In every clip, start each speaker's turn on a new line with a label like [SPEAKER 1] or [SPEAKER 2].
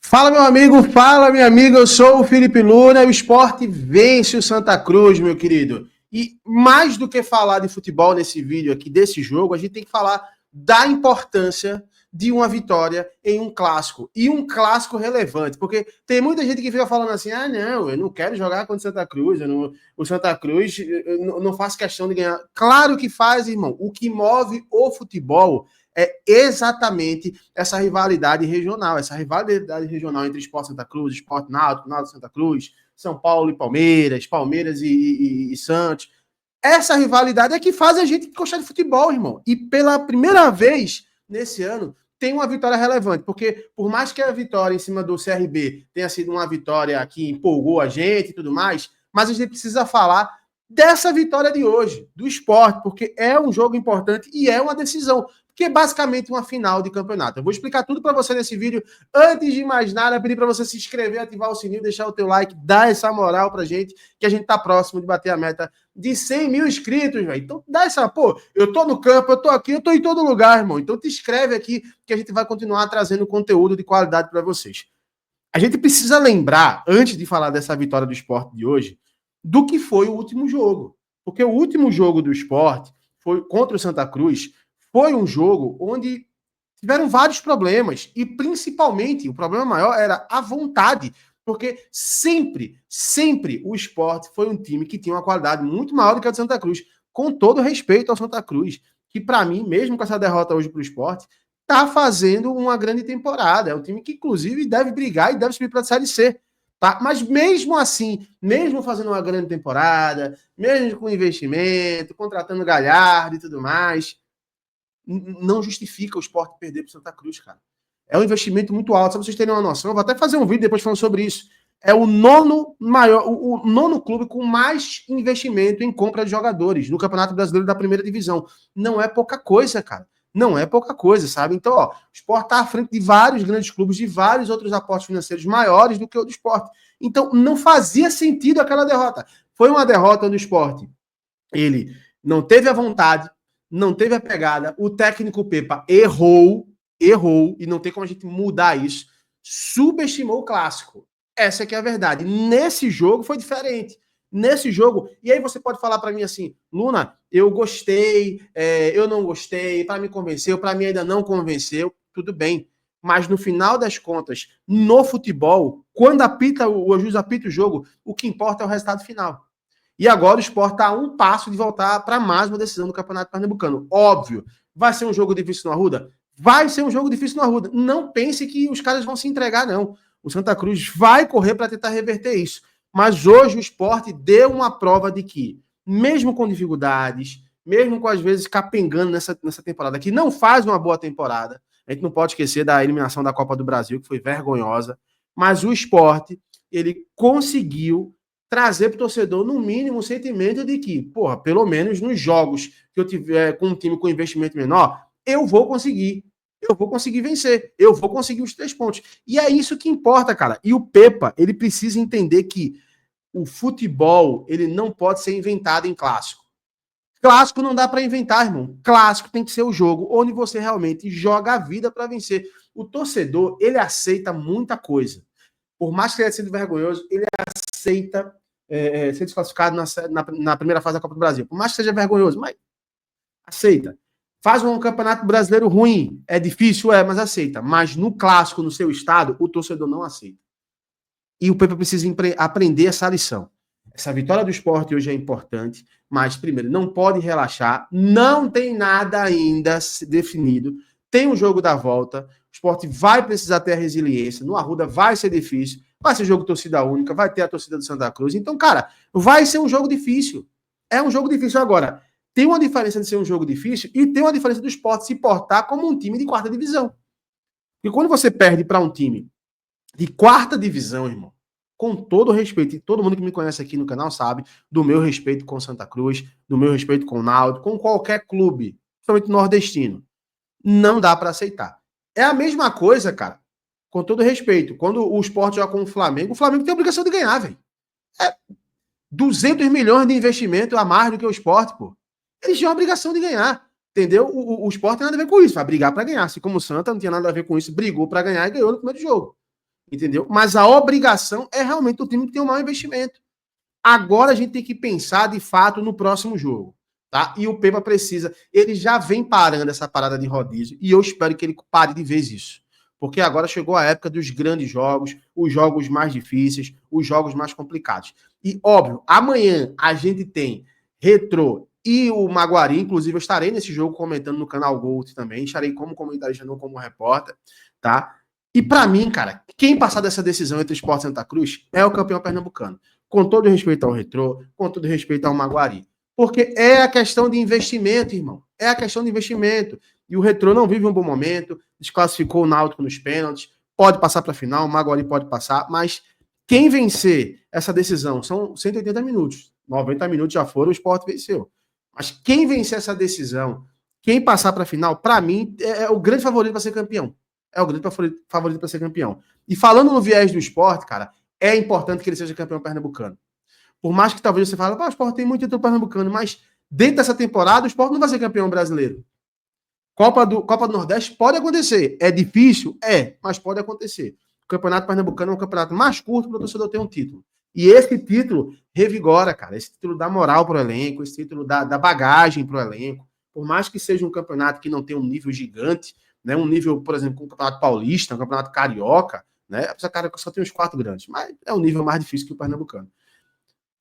[SPEAKER 1] Fala, meu amigo, fala, minha amiga, eu sou o Felipe Luna e o Sport vence o Santa Cruz, meu querido. E mais do que falar de futebol nesse vídeo aqui, desse jogo, a gente tem que falar da importância de uma vitória em um clássico, e um clássico relevante, porque tem muita gente que fica falando assim, não, eu não quero jogar contra o Santa Cruz, o Santa Cruz eu não faço questão de ganhar. Claro que faz, irmão, o que move o futebol é exatamente essa rivalidade regional entre Sport Santa Cruz, Sport Náutico, Náutico Santa Cruz, São Paulo e Palmeiras, Palmeiras e Santos. Essa rivalidade é que faz a gente gostar de futebol, irmão. E pela primeira vez nesse ano, tem uma vitória relevante, porque por mais que a vitória em cima do CRB tenha sido uma vitória que empolgou a gente e tudo mais, mas a gente precisa falar dessa vitória de hoje, do Sport, porque é um jogo importante e é uma decisão, que é basicamente uma final de campeonato. Eu vou explicar tudo para você nesse vídeo. Antes de mais nada, pedir para você se inscrever, ativar o sininho, deixar o teu like, dar essa moral pra gente, que a gente tá próximo de bater a meta de 100 mil inscritos, velho. Então dá essa, eu tô no campo, eu tô aqui, eu tô em todo lugar, irmão. Então te inscreve aqui, que a gente vai continuar trazendo conteúdo de qualidade para vocês. A gente precisa lembrar, antes de falar dessa vitória do Sport de hoje, do que foi o último jogo. Porque o último jogo do Sport foi contra o Santa Cruz, foi um jogo onde tiveram vários problemas, e principalmente o problema maior era a vontade, porque sempre o Sport foi um time que tinha uma qualidade muito maior do que a do Santa Cruz, com todo respeito ao Santa Cruz, que para mim, mesmo com essa derrota hoje para o Sport, está fazendo uma grande temporada, é um time que inclusive deve brigar e deve subir para a Série C. Tá? Mas mesmo assim, mesmo fazendo uma grande temporada, mesmo com investimento, contratando Galhardo e tudo mais, não justifica o Sport perder para o Santa Cruz, cara. É um investimento muito alto. Só pra vocês terem uma noção, eu vou até fazer um vídeo depois falando sobre isso. É o nono maior, o nono clube com mais investimento em compra de jogadores no Campeonato Brasileiro da Primeira Divisão. Não é pouca coisa, cara. Não é pouca coisa, sabe? Então, ó, o Sport está à frente de vários grandes clubes, de vários outros aportes financeiros maiores do que o do Sport. Então, não fazia sentido aquela derrota. Foi uma derrota no Sport. Ele não teve a vontade, não teve a pegada, o técnico Pepa errou, e não tem como a gente mudar isso, subestimou o clássico. Essa que é a verdade. Nesse jogo foi diferente. Nesse jogo, e aí você pode falar para mim assim, Luna, eu gostei, eu não gostei, para me convenceu, para mim ainda não convenceu, tudo bem. Mas no final das contas, no futebol, quando o juiz apita o jogo, o que importa é o resultado final. E agora o Sport está a um passo de voltar para mais uma decisão do Campeonato Pernambucano. Óbvio, vai ser um jogo difícil no Arruda? Vai ser um jogo difícil no Arruda. Não pense que os caras vão se entregar, não. O Santa Cruz vai correr para tentar reverter isso. Mas hoje o Sport deu uma prova de que, mesmo com dificuldades, mesmo com às vezes capengando nessa temporada, que não faz uma boa temporada, a gente não pode esquecer da eliminação da Copa do Brasil, que foi vergonhosa, mas o Sport, ele conseguiu trazer para o torcedor, no mínimo, o sentimento de que, pelo menos nos jogos que eu tiver com um time com investimento menor, eu vou conseguir vencer, eu vou conseguir os 3 pontos. E é isso que importa, cara. E o Pepa, ele precisa entender que o futebol, ele não pode ser inventado em clássico. Clássico não dá para inventar, irmão. Clássico tem que ser o jogo onde você realmente joga a vida para vencer. O torcedor, ele aceita muita coisa. Por mais que ele tenha sido vergonhoso, ele aceita ser desclassificado na primeira fase da Copa do Brasil. Por mais que seja vergonhoso, mas aceita. Faz um campeonato brasileiro ruim. É difícil, mas aceita. Mas no clássico, no seu estado, o torcedor não aceita. E o Pepa precisa aprender essa lição. Essa vitória do Sport hoje é importante, mas, primeiro, não pode relaxar. Não tem nada ainda definido. Tem um jogo da volta. O Sport vai precisar ter a resiliência. No Arruda vai ser difícil. Vai ser jogo torcida única. Vai ter a torcida do Santa Cruz. Então, cara, vai ser um jogo difícil. É um jogo difícil agora. Tem uma diferença de ser um jogo difícil e tem uma diferença do Sport se portar como um time de quarta divisão. E quando você perde para um time de quarta divisão, irmão, com todo o respeito, e todo mundo que me conhece aqui no canal sabe do meu respeito com Santa Cruz, do meu respeito com o Náutico, com qualquer clube, principalmente nordestino, não dá para aceitar. É a mesma coisa, cara, com todo respeito, quando o Sport joga com o Flamengo tem a obrigação de ganhar, velho. É 200 milhões de investimento a mais do que o Sport, pô. Eles tinham a obrigação de ganhar, entendeu? O Sport tem nada a ver com isso, vai brigar para ganhar, assim como o Santa não tinha nada a ver com isso, brigou para ganhar e ganhou no primeiro jogo. entendeu? Mas a obrigação é realmente o time que tem um maior investimento. Agora a gente tem que pensar, de fato, no próximo jogo, tá? E o Pepa precisa, ele já vem parando essa parada de rodízio, e eu espero que ele pare de vez isso. Porque agora chegou a época dos grandes jogos, os jogos mais difíceis, os jogos mais complicados. E, óbvio, amanhã a gente tem Retrô e o Maguari, inclusive eu estarei nesse jogo comentando no canal Gold também, estarei como comentarista, não como repórter, tá? E para mim, cara, quem passar dessa decisão entre Sport e Santa Cruz é o campeão pernambucano. Com todo respeito ao Retrô, com todo respeito ao Maguari. Porque é a questão de investimento, irmão. É a questão de investimento. E o Retrô não vive um bom momento, desclassificou o Náutico nos pênaltis, pode passar para a final, o Maguari pode passar, mas quem vencer essa decisão são 180 minutos. 90 minutos já foram, o Sport venceu. Mas quem vencer essa decisão, quem passar para a final, para mim, é o grande favorito para ser campeão. É o grande favorito para ser campeão. E falando no viés do Sport, cara, é importante que ele seja campeão pernambucano. Por mais que talvez você fale, o Sport tem muito título pernambucano, mas dentro dessa temporada o Sport não vai ser campeão brasileiro. Copa do Nordeste pode acontecer. É difícil? É, mas pode acontecer. O Campeonato Pernambucano é um campeonato mais curto para o torcedor ter um título. E esse título revigora, cara. Esse título dá moral para o elenco, esse título dá bagagem para o elenco. Por mais que seja um campeonato que não tenha um nível gigante, né? Um nível, por exemplo, como o Campeonato Paulista, um Campeonato Carioca, né? Essa cara só tem os 4 grandes, mas é um nível mais difícil que o Pernambucano.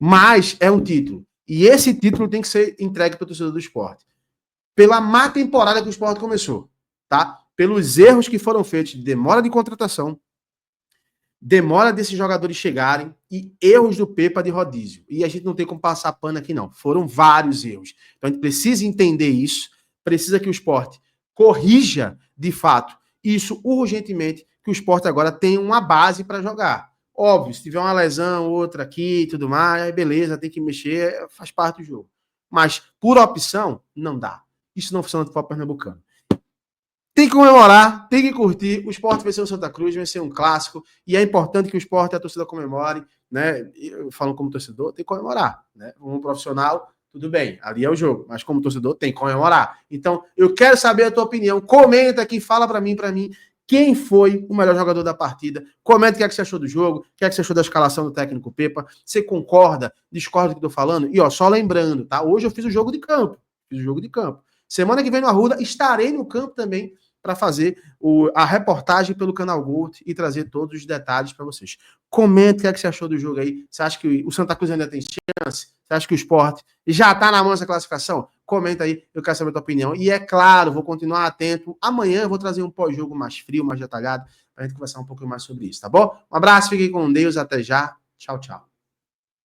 [SPEAKER 1] Mas é um título. E esse título tem que ser entregue para o torcedor do Sport. Pela má temporada que o Sport começou, tá? Pelos erros que foram feitos de demora de contratação, demora desses jogadores chegarem e erros do Pepa de rodízio. E a gente não tem como passar pano aqui, não. Foram vários erros. Então a gente precisa entender isso, precisa que o Sport corrija, de fato, isso urgentemente, que o Sport agora tenha uma base para jogar. Óbvio, se tiver uma lesão, outra aqui e tudo mais, aí beleza, tem que mexer, faz parte do jogo. Mas, por opção, não dá. Isso não funciona no futebol pernambucano. Tem que comemorar, tem que curtir. O Sport venceu o Santa Cruz, venceu um clássico, e é importante que o Sport e a torcida comemore, né? Eu falo como torcedor, tem que comemorar, né? Um profissional, tudo bem, ali é o jogo, mas como torcedor tem que comemorar. Então, eu quero saber a tua opinião. Comenta aqui, fala para mim, quem foi o melhor jogador da partida. Comenta o que é que você achou do jogo, o que é que você achou da escalação do técnico Pepa. Você concorda, discorda do que eu tô falando? E ó, só lembrando, tá? Hoje eu fiz o jogo de campo. Semana que vem no Arruda estarei no campo também para fazer a reportagem pelo canal Gold e trazer todos os detalhes para vocês. Comente o que é que você achou do jogo aí. Você acha que o Santa Cruz ainda tem chance? Você acha que o Sport já está na mão dessa classificação? Comenta aí, eu quero saber a tua opinião. E é claro, vou continuar atento. Amanhã eu vou trazer um pós-jogo mais frio, mais detalhado, para a gente conversar um pouquinho mais sobre isso, tá bom? Um abraço, fiquem com Deus, até já. Tchau, tchau.